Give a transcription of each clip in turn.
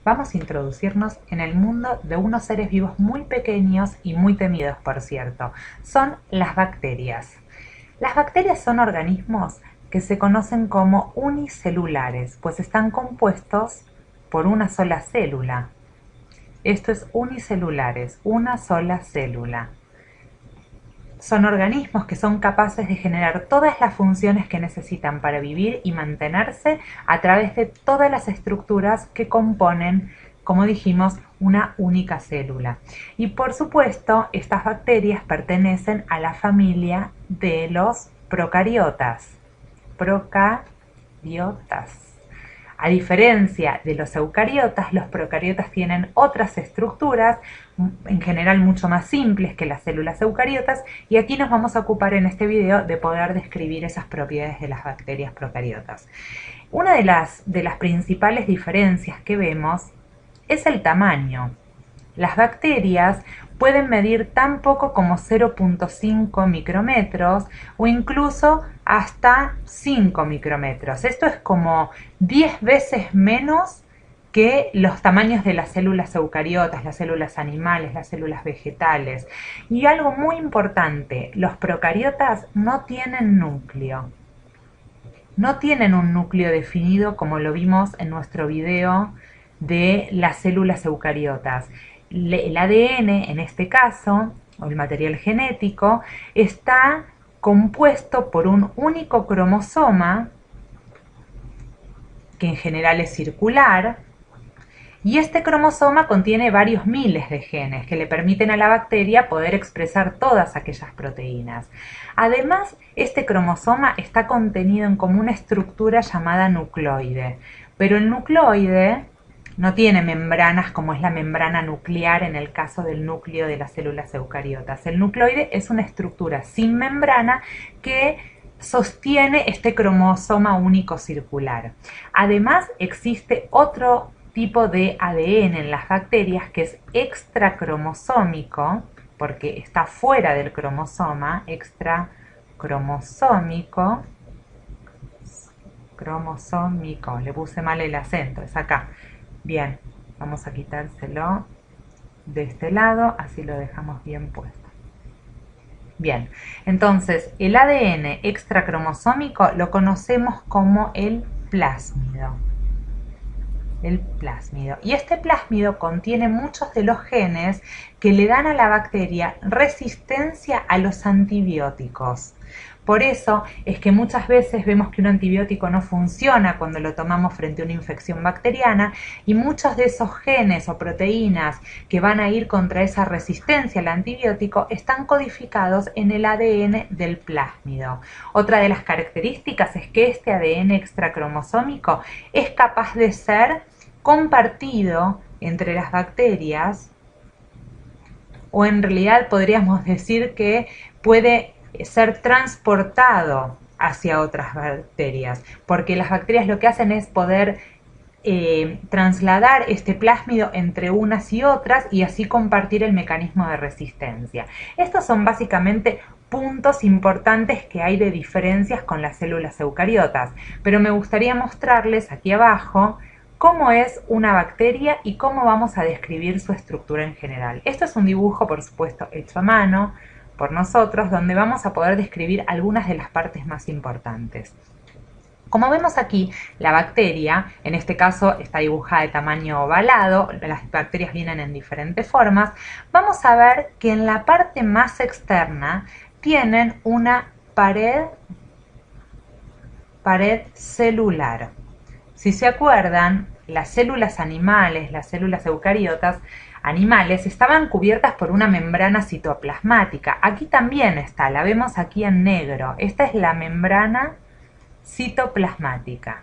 vamos a introducirnos en el mundo de unos seres vivos muy pequeños y muy temidos, por cierto. Son las bacterias. Las bacterias son organismos que se conocen como unicelulares, pues están compuestos por una sola célula. Esto es unicelulares, una sola célula. Son organismos que son capaces de generar todas las funciones que necesitan para vivir y mantenerse a través de todas las estructuras que componen, como dijimos, una única célula. Y por supuesto, estas bacterias pertenecen a la familia de los procariotas. Procariotas. A diferencia de los eucariotas, los procariotas tienen otras estructuras, en general mucho más simples que las células eucariotas, y aquí nos vamos a ocupar en este video de poder describir esas propiedades de las bacterias procariotas. Una de las principales diferencias que vemos es el tamaño. Las bacterias pueden medir tan poco como 0.5 micrómetros o incluso hasta 5 micrómetros. Esto es como 10 veces menos que los tamaños de las células eucariotas, las células animales, las células vegetales. Y algo muy importante, los procariotas no tienen núcleo. No tienen un núcleo definido como lo vimos en nuestro video de las células eucariotas. El ADN, en este caso, o el material genético, está compuesto por un único cromosoma, que en general es circular, y este cromosoma contiene varios miles de genes que le permiten a la bacteria poder expresar todas aquellas proteínas. Además, este cromosoma está contenido en como una estructura llamada nucleoide, pero el nucleoide no tiene membranas como es la membrana nuclear en el caso del núcleo de las células eucariotas. El nucleoide es una estructura sin membrana que sostiene este cromosoma único circular. Además, existe otro tipo de ADN en las bacterias que es extracromosómico, porque está fuera del cromosoma, extracromosómico, le puse mal el acento, es acá. Bien, vamos a quitárselo de este lado, así lo dejamos bien puesto. Bien, entonces el ADN extracromosómico lo conocemos como el plásmido. El plásmido. Y este plásmido contiene muchos de los genes que le dan a la bacteria resistencia a los antibióticos. Por eso es que muchas veces vemos que un antibiótico no funciona cuando lo tomamos frente a una infección bacteriana, y muchos de esos genes o proteínas que van a ir contra esa resistencia al antibiótico están codificados en el ADN del plásmido. Otra de las características es que este ADN extracromosómico es capaz de ser compartido entre las bacterias, o en realidad podríamos decir que puede ser transportado hacia otras bacterias, porque las bacterias lo que hacen es poder trasladar este plásmido entre unas y otras y así compartir el mecanismo de resistencia. Estos son básicamente puntos importantes que hay de diferencias con las células eucariotas, pero me gustaría mostrarles aquí abajo cómo es una bacteria y cómo vamos a describir su estructura en general. Esto es un dibujo, por supuesto, hecho a mano por nosotros, donde vamos a poder describir algunas de las partes más importantes. Como vemos aquí, la bacteria, en este caso está dibujada de tamaño ovalado, las bacterias vienen en diferentes formas. Vamos a ver que en la parte más externa tienen una pared celular. Si se acuerdan, las células animales, las células eucariotas animales, estaban cubiertas por una membrana citoplasmática. Aquí también está, la vemos aquí en negro. Esta es la membrana citoplasmática.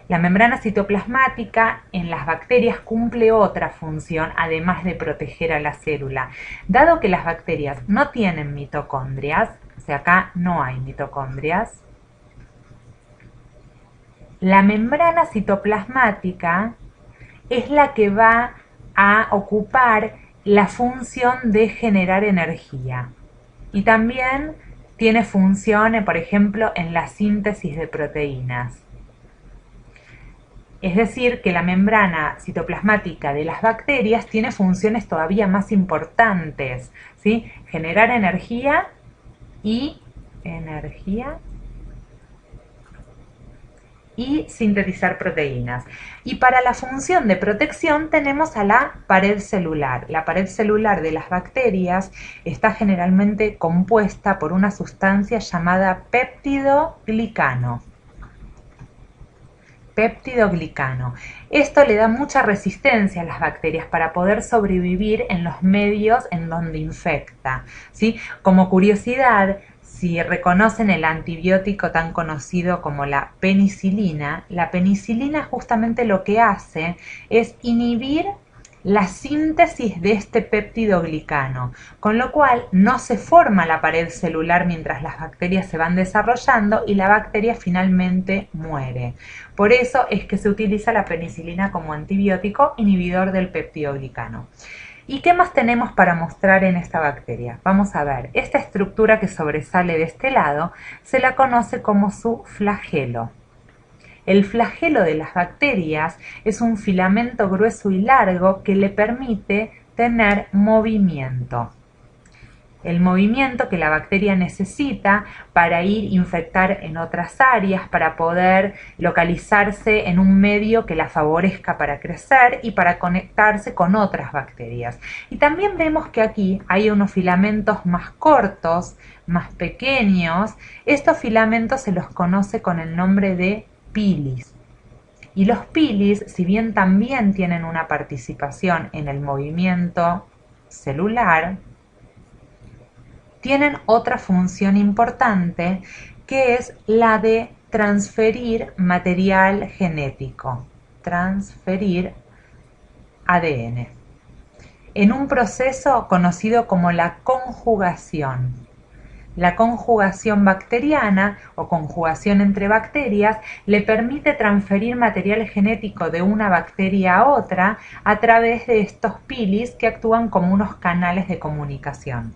La membrana citoplasmática en las bacterias cumple otra función, además de proteger a la célula. Dado que las bacterias no tienen mitocondrias, o sea, acá no hay mitocondrias, la membrana citoplasmática es la que va a ocupar la función de generar energía. Y también tiene funciones, por ejemplo, en la síntesis de proteínas. Es decir, que la membrana citoplasmática de las bacterias tiene funciones todavía más importantes, ¿sí? Generar energía y sintetizar proteínas. Y para la función de protección tenemos a la pared celular. La pared celular de las bacterias está generalmente compuesta por una sustancia llamada péptidoglicano. Péptidoglicano. Esto le da mucha resistencia a las bacterias para poder sobrevivir en los medios en donde infecta, ¿sí? Como curiosidad, si reconocen el antibiótico tan conocido como la penicilina justamente lo que hace es inhibir la síntesis de este péptidoglicano, con lo cual no se forma la pared celular mientras las bacterias se van desarrollando y la bacteria finalmente muere. Por eso es que se utiliza la penicilina como antibiótico inhibidor del péptidoglicano. ¿Y qué más tenemos para mostrar en esta bacteria? Vamos a ver, esta estructura que sobresale de este lado se la conoce como su flagelo. El flagelo de las bacterias es un filamento grueso y largo que le permite tener movimiento. El movimiento que la bacteria necesita para ir a infectar en otras áreas, para poder localizarse en un medio que la favorezca para crecer y para conectarse con otras bacterias. Y también vemos que aquí hay unos filamentos más cortos, más pequeños. Estos filamentos se los conoce con el nombre de pilis. Y los pilis, si bien también tienen una participación en el movimiento celular, tienen otra función importante que es la de transferir material genético, transferir ADN, en un proceso conocido como la conjugación. La conjugación bacteriana o conjugación entre bacterias le permite transferir material genético de una bacteria a otra a través de estos pilis que actúan como unos canales de comunicación.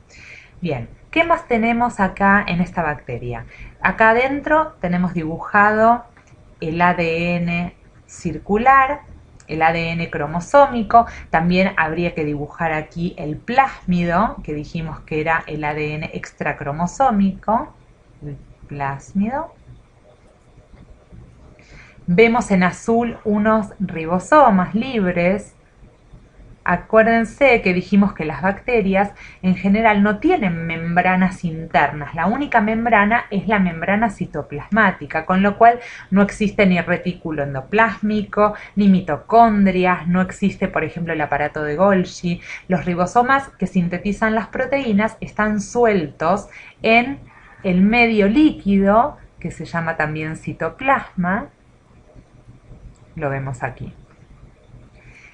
Bien, ¿qué más tenemos acá en esta bacteria? Acá adentro tenemos dibujado el ADN circular, el ADN cromosómico, también habría que dibujar aquí el plásmido, que dijimos que era el ADN extracromosómico, el plásmido. Vemos en azul unos ribosomas libres. Acuérdense que dijimos que las bacterias en general no tienen membranas internas, la única membrana es la membrana citoplasmática, con lo cual no existe ni retículo endoplásmico, ni mitocondrias, no existe, por ejemplo, el aparato de Golgi. Los ribosomas que sintetizan las proteínas están sueltos en el medio líquido, que se llama también citoplasma, lo vemos aquí.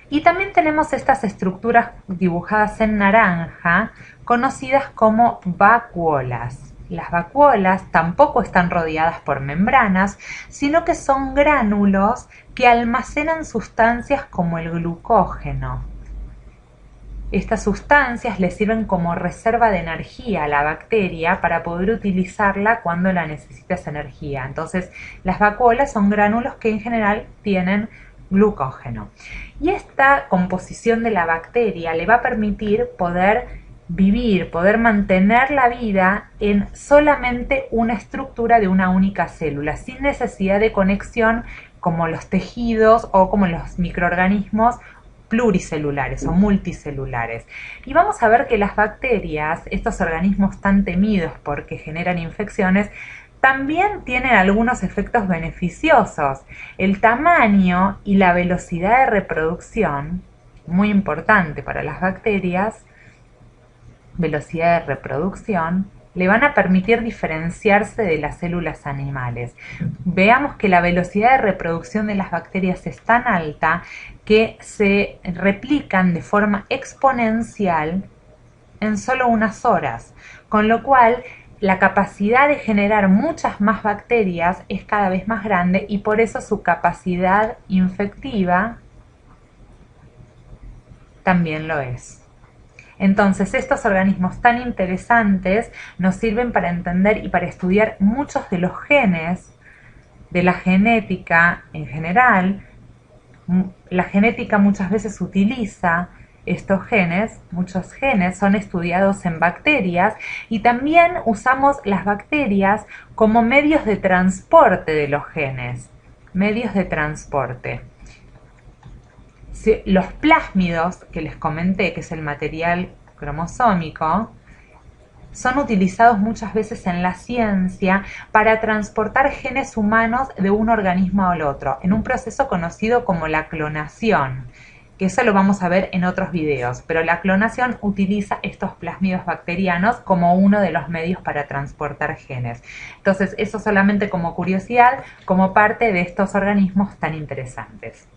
Y también tenemos estas estructuras dibujadas en naranja, conocidas como vacuolas. Las vacuolas tampoco están rodeadas por membranas, sino que son gránulos que almacenan sustancias como el glucógeno. Estas sustancias le sirven como reserva de energía a la bacteria para poder utilizarla cuando la necesita esa energía. Entonces, las vacuolas son gránulos que en general tienen glucógeno. Y esta composición de la bacteria le va a permitir poder vivir, poder mantener la vida en solamente una estructura de una única célula, sin necesidad de conexión como los tejidos o como los microorganismos pluricelulares o multicelulares. Y vamos a ver que las bacterias, estos organismos tan temidos porque generan infecciones, también tienen algunos efectos beneficiosos. El tamaño y la velocidad de reproducción, muy importante para las bacterias, velocidad de reproducción, le van a permitir diferenciarse de las células animales. Veamos que la velocidad de reproducción de las bacterias es tan alta que se replican de forma exponencial en solo unas horas, con lo cual la capacidad de generar muchas más bacterias es cada vez más grande y por eso su capacidad infectiva también lo es. Entonces, estos organismos tan interesantes nos sirven para entender y para estudiar muchos de los genes de la genética en general, La genética muchas veces utiliza estos genes, muchos genes son estudiados en bacterias y también usamos las bacterias como medios de transporte de los genes, medios de transporte. Los plásmidos que les comenté, que es el material cromosómico, son utilizados muchas veces en la ciencia para transportar genes humanos de un organismo al otro, en un proceso conocido como la clonación, que eso lo vamos a ver en otros videos, pero la clonación utiliza estos plásmidos bacterianos como uno de los medios para transportar genes. Entonces, eso solamente como curiosidad, como parte de estos organismos tan interesantes.